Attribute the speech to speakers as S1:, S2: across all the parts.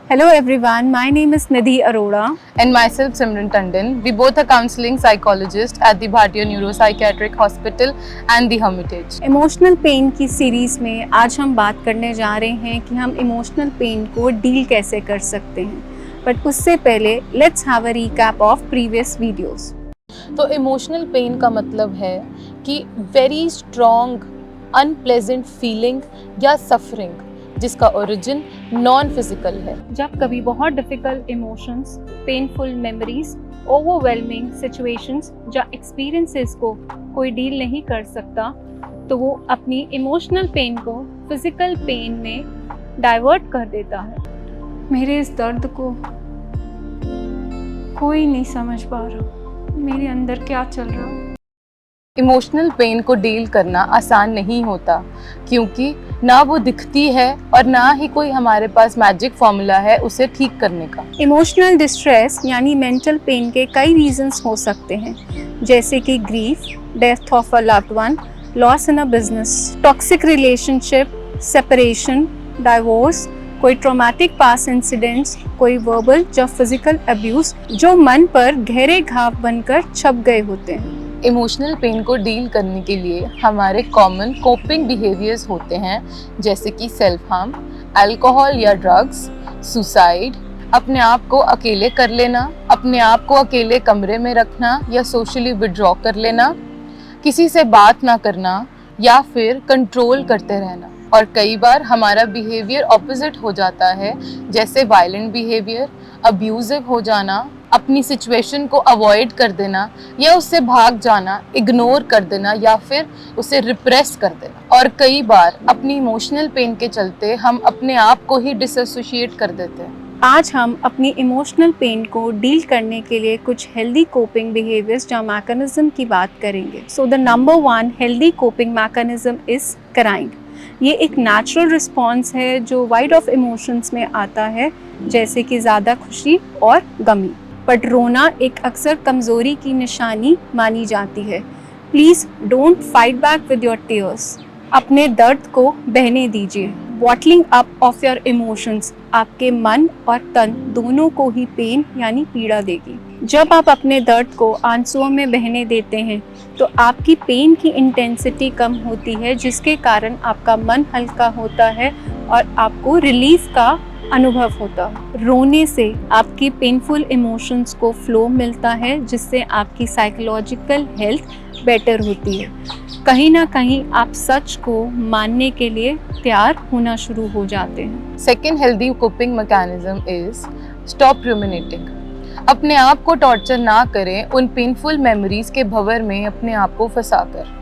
S1: Hello everyone, my name is Nidhi Arora.
S2: And myself Simran Tandon. We both are counseling psychologists at the Bhartiya Neuropsychiatric Hospital and the Hermitage.
S1: Emotional pain की series में आज हम बात करने जा रहे हैं कि हम इमोशनल पेन को डील कैसे कर सकते हैं। बट उससे पहले let's have a recap of previous videos.
S2: तो इमोशनल पेन का मतलब है कि वेरी स्ट्रॉन्ग अनप्लेजेंट फीलिंग या सफरिंग जिसका ओरिजिन नॉन फिजिकल है।
S1: जब कभी बहुत difficult emotions, painful memories, overwhelming situations या एक्सपीरियंसेस को कोई डील नहीं कर सकता तो वो अपनी इमोशनल पेन को फिजिकल पेन में डाइवर्ट कर देता है। मेरे इस दर्द को कोई नहीं समझ पा रहा, मेरे अंदर क्या चल रहा है।
S2: इमोशनल पेन को डील करना आसान नहीं होता क्योंकि ना वो दिखती है और ना ही कोई हमारे पास मैजिक फॉर्मूला है उसे ठीक करने का।
S1: इमोशनल डिस्ट्रेस यानी मेंटल पेन के कई रीजंस हो सकते हैं, जैसे कि grief, death of a loved one, loss in a business, toxic relationship, separation, divorce, कोई ट्रॉमेटिक पास्ट इंसिडेंट्स, कोई वर्बल या फिजिकल अब्यूज जो मन पर गहरे घाव बनकर छप गए होते हैं।
S2: इमोशनल पेन को डील करने के लिए हमारे कॉमन कोपिंग बिहेवियर्स होते हैं, जैसे कि सेल्फ हार्म, अल्कोहल या ड्रग्स, सुसाइड, अपने आप को अकेले कर लेना, अपने आप को अकेले कमरे में रखना या सोशली विड्रॉ कर लेना, किसी से बात ना करना या फिर कंट्रोल करते रहना। और कई बार हमारा बिहेवियर ऑपोजिट हो जाता है, जैसे वायलेंट बिहेवियर, अब्यूजिव हो जाना, अपनी सिचुएशन को अवॉइड कर देना या उससे भाग जाना, इग्नोर कर देना या फिर उसे रिप्रेस कर देना। और कई बार अपनी इमोशनल पेन के चलते हम अपने आप को ही डिसएसोशिएट कर देते हैं।
S1: आज हम अपनी इमोशनल पेन को डील करने के लिए कुछ हेल्दी कोपिंग बिहेवियर्स या मैकेनिज्म की बात करेंगे। So the number 1 healthy coping mechanism is crying. ये एक नेचुरल रिस्पॉन्स है जो वाइड ऑफ इमोशंस में आता है, जैसे कि ज़्यादा खुशी और गमी। बट रोना एक अक्सर कमज़ोरी की निशानी मानी जाती है। Please don't fight back with your tears. अपने दर्द को बहने दीजिए। Bottling up of your emotions आपके मन और तन दोनों को ही पेन यानी पीड़ा देगी। जब आप अपने दर्द को आंसुओं में बहने देते हैं तो आपकी पेन की इंटेंसिटी कम होती है, जिसके कारण आपका मन हल्का होता है और आपको रिलीफ का अनुभव होता है। रोने से आपकी पेनफुल इमोशंस को फ्लो मिलता है, जिससे आपकी साइकोलॉजिकल हेल्थ बेटर होती है। कहीं ना कहीं आप सच को मानने के लिए तैयार होना शुरू हो जाते हैं।
S2: Second healthy coping mechanism is stop ruminating. अपने आप को टॉर्चर ना करें उन पेनफुल मेमोरीज के भंवर में अपने आप को फंसाकर।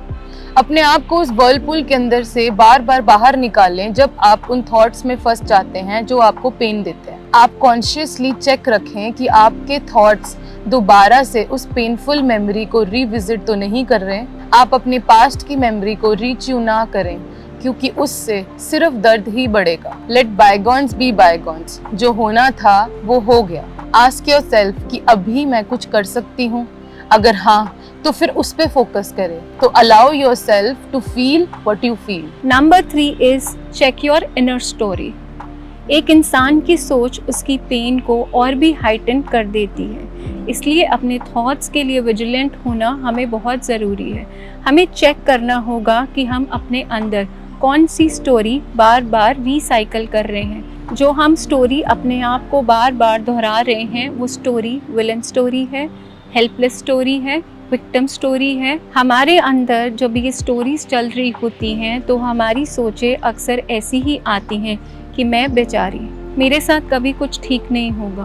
S2: अपने आप को उस वर्लपूल के अंदर से बार बार बाहर निकालें जब आप उन थॉट्स में फंस जाते हैं जो आपको पेन देते हैं। आप कॉन्शियसली चेक रखें कि आपके थॉट्स दोबारा से उस पेनफुल मेमोरी को रिविजिट तो नहीं कर रहे। आप अपने पास्ट की मेमोरी को रीच्यू ना करें क्योंकि उससे सिर्फ दर्द ही बढ़ेगा। Let bygones be bygones. जो होना था वो हो गया। आस्क योरसेल्फ कि अभी मैं कुछ कर सकती हूँ। अगर हाँ तो फिर उस पे फोकस करें। तो allow yourself to feel what you feel.
S1: Number 3 is check your inner story. एक इंसान की सोच उसकी पेन को और भी हाइटन कर देती है, इसलिए अपने थॉट्स के लिए विजिलेंट होना हमें बहुत ज़रूरी है। हमें चेक करना होगा कि हम अपने अंदर कौन सी स्टोरी बार बार रिसाइकल कर रहे हैं। जो हम स्टोरी अपने आप को बार बार दोहरा रहे हैं वो स्टोरी विलन स्टोरी है, हेल्पलेस स्टोरी है, विक्टिम स्टोरी है। हमारे अंदर जब ये स्टोरीज चल रही होती हैं तो हमारी सोचें अक्सर ऐसी ही आती हैं कि मैं बेचारी, मेरे साथ कभी कुछ ठीक नहीं होगा,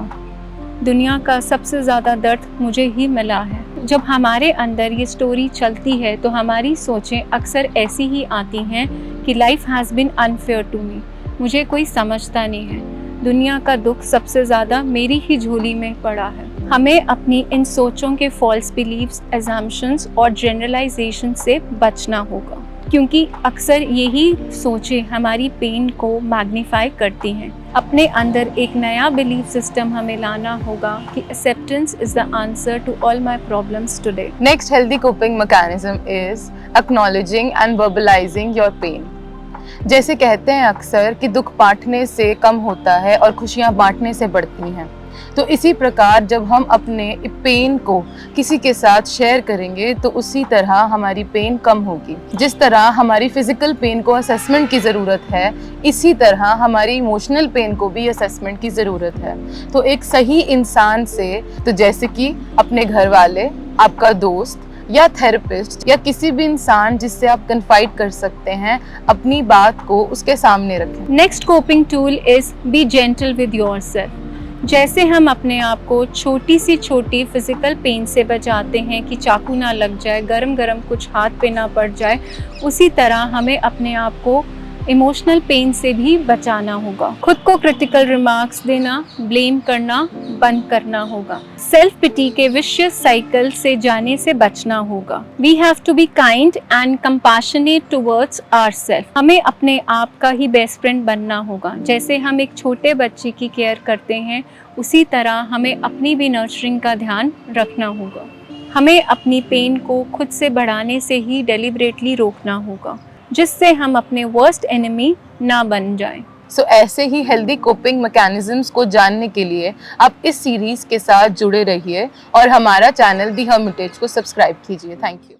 S1: दुनिया का सबसे ज़्यादा दर्द मुझे ही मिला है। जब हमारे अंदर ये स्टोरी चलती है तो हमारी सोचें अक्सर ऐसी ही आती हैं कि life has been unfair to me, मुझे कोई समझता नहीं है, दुनिया का दुख सबसे ज़्यादा मेरी ही झोली में पड़ा है। हमें अपनी इन सोचों के फॉल्स बिलीव्स, अजम्पशंस और जनरलाइजेशन से बचना होगा, क्योंकि अक्सर यही सोचें हमारी पेन को मैग्नीफाई करती हैं। अपने अंदर एक नया बिलीफ सिस्टम हमें लाना होगा कि acceptance is the answer to all my problems today.
S2: Next healthy coping mechanism is acknowledging and verbalising your pain. जैसे कहते हैं अक्सर कि दुख बांटने से कम होता है और खुशियां बांटने से बढ़ती हैं, तो इसी प्रकार जब हम अपने पेन को किसी के साथ शेयर करेंगे तो उसी तरह हमारी पेन कम होगी। जिस तरह हमारी फिजिकल पेन को असेसमेंट की ज़रूरत है, इसी तरह हमारी इमोशनल पेन को भी असेसमेंट की ज़रूरत है। तो एक सही इंसान से, तो जैसे कि अपने घर वाले, आपका दोस्त या थेरेपिस्ट या किसी भी इंसान जिससे आप कन्फाइड कर सकते हैं, अपनी बात को उसके सामने रखें।
S1: Next coping tool is B gentle with yourself. जैसे हम अपने आप को छोटी सी छोटी फिजिकल पेन से बचाते हैं कि चाकू ना लग जाए, गरम गरम कुछ हाथ पे ना पड़ जाए, उसी तरह हमें अपने आप को इमोशनल पेन से भी बचाना होगा। खुद को क्रिटिकल रिमार्क्स देना, ब्लेम करना बंद करना होगा। सेल्फ पिटी के विशियस साइकिल से जाने से बचना होगा। We have to be kind and compassionate towards ourselves. हमें अपने आप का ही बेस्ट फ्रेंड बनना होगा। जैसे हम एक छोटे बच्चे की केयर करते हैं, उसी तरह हमें अपनी भी नर्चरिंग का ध्यान रखना होगा। हमें अपनी पेन को खुद से बढ़ाने से ही डेलिबरेटली रोकना होगा, जिससे हम अपने वर्स्ट एनिमी ना बन जाएं।
S2: सो ऐसे ही हेल्दी कोपिंग मैकेनिज्म्स को जानने के लिए आप इस सीरीज के साथ जुड़े रहिए और हमारा चैनल दी हर्मिटेज को सब्सक्राइब कीजिए। Thank you.